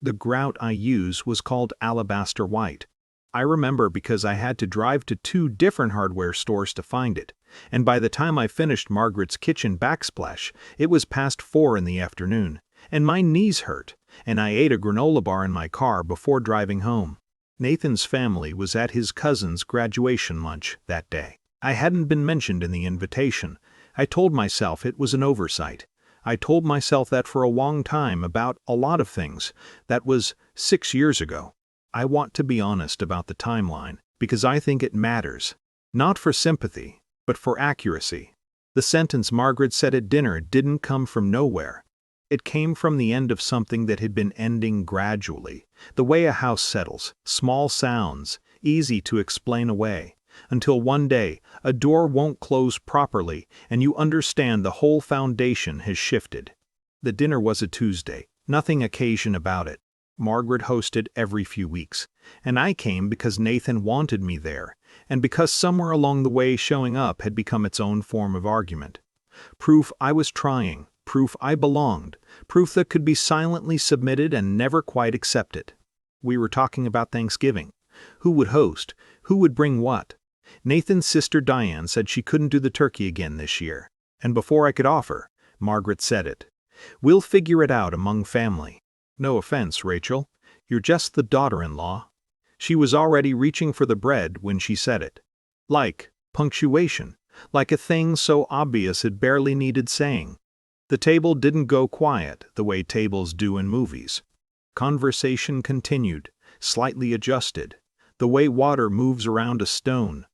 The grout I used was called alabaster white. I remember because I had to drive to 2 different hardware stores to find it, and by the time I finished Margaret's kitchen backsplash, it was past 4 in the afternoon, and my knees hurt, and I ate a granola bar in my car before driving home. Nathan's family was at his cousin's graduation lunch that day. I hadn't been mentioned in the invitation. I told myself it was an oversight. I told myself that for a long time about a lot of things. That was 6 years ago. I want to be honest about the timeline, because I think it matters. Not for sympathy, but for accuracy. The sentence Margaret said at dinner didn't come from nowhere. It came from the end of something that had been ending gradually, the way a house settles, small sounds, easy to explain away, until one day a door won't close properly and you understand the whole foundation has shifted. The dinner was a Tuesday, nothing occasion about it. Margaret hosted every few weeks, and I came because Nathan wanted me there, and because somewhere along the way showing up had become its own form of argument. Proof I was trying, proof I belonged, proof that could be silently submitted and never quite accepted. We were talking about Thanksgiving. Who would host? Who would bring what? Nathan's sister Diane said she couldn't do the turkey again this year, and before I could offer, Margaret said it. We'll figure it out among family. No offense, Rachel. You're just the daughter-in-law. She was already reaching for the bread when she said it. Like punctuation, like a thing so obvious it barely needed saying. The table didn't go quiet the way tables do in movies. Conversation continued, slightly adjusted, the way water moves around a stone.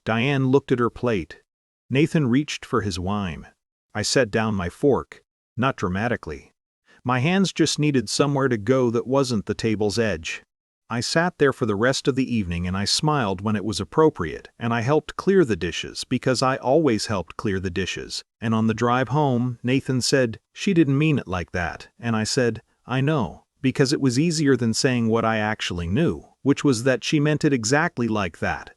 Diane looked at her plate. Nathan reached for his wine. I set down my fork, not dramatically. My hands just needed somewhere to go that wasn't the table's edge. I sat there for the rest of the evening and I smiled when it was appropriate, and I helped clear the dishes because I always helped clear the dishes. And on the drive home, Nathan said, "She didn't mean it like that," and I said, "I know," because it was easier than saying what I actually knew, which was that she meant it exactly like that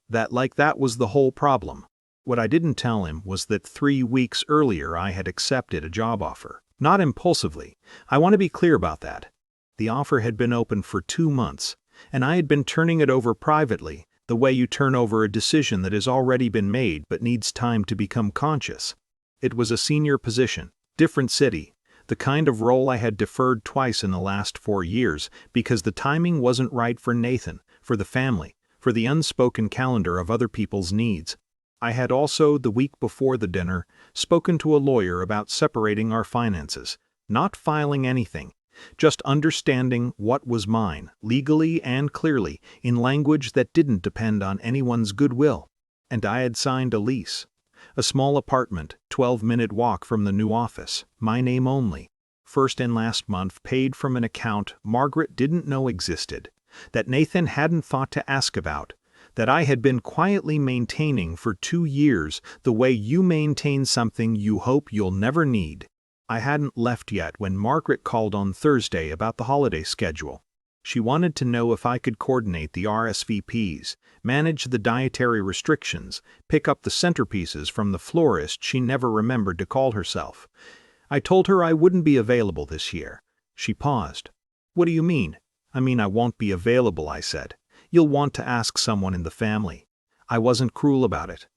was the whole problem. What I didn't tell him was that 3 weeks earlier I had accepted a job offer. Not impulsively. I want to be clear about that. The offer had been open for 2 months, and I had been turning it over privately, the way you turn over a decision that has already been made but needs time to become conscious. It was a senior position, different city, the kind of role I had deferred twice in the last 4 years because the timing wasn't right for Nathan, for the family, for the unspoken calendar of other people's needs. I had also, the week before the dinner, spoken to a lawyer about separating our finances, not filing anything, just understanding what was mine, legally and clearly, in language that didn't depend on anyone's goodwill. And I had signed a lease. A small apartment, 12-minute walk from the new office, my name only. First and last month paid from an account Margaret didn't know existed, that Nathan hadn't thought to ask about, that I had been quietly maintaining for 2 years the way you maintain something you hope you'll never need. I hadn't left yet when Margaret called on Thursday about the holiday schedule. She wanted to know if I could coordinate the RSVPs, manage the dietary restrictions, pick up the centerpieces from the florist she never remembered to call herself. I told her I wouldn't be available this year. She paused. "What do you mean?" "I mean I won't be available," I said. "You'll want to ask someone in the family." I wasn't cruel about it.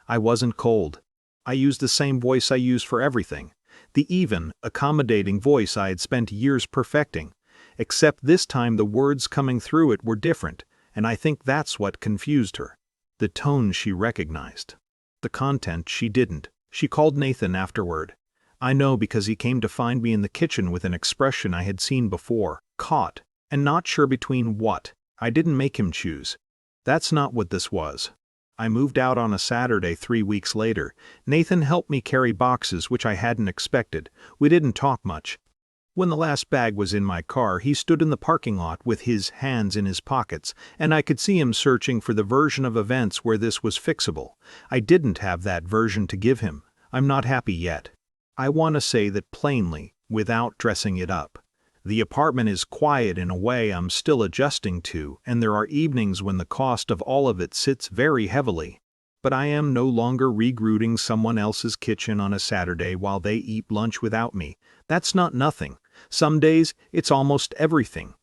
I wasn't cold. I used the same voice I use for everything, the even, accommodating voice I had spent years perfecting, except this time the words coming through it were different, and I think that's what confused her. The tone she recognized. The content she didn't. She called Nathan afterward. I know because he came to find me in the kitchen with an expression I had seen before, caught, and not sure between what. I didn't make him choose. That's not what this was. I moved out on a Saturday 3 weeks later. Nathan helped me carry boxes which I hadn't expected. We didn't talk much. When the last bag was in my car, he stood in the parking lot with his hands in his pockets, and I could see him searching for the version of events where this was fixable. I didn't have that version to give him. I'm not happy yet. I want to say that plainly, without dressing it up. The apartment is quiet in a way I'm still adjusting to, and there are evenings when the cost of all of it sits very heavily. But I am no longer regrooting someone else's kitchen on a Saturday while they eat lunch without me. That's not nothing. Some days, it's almost everything.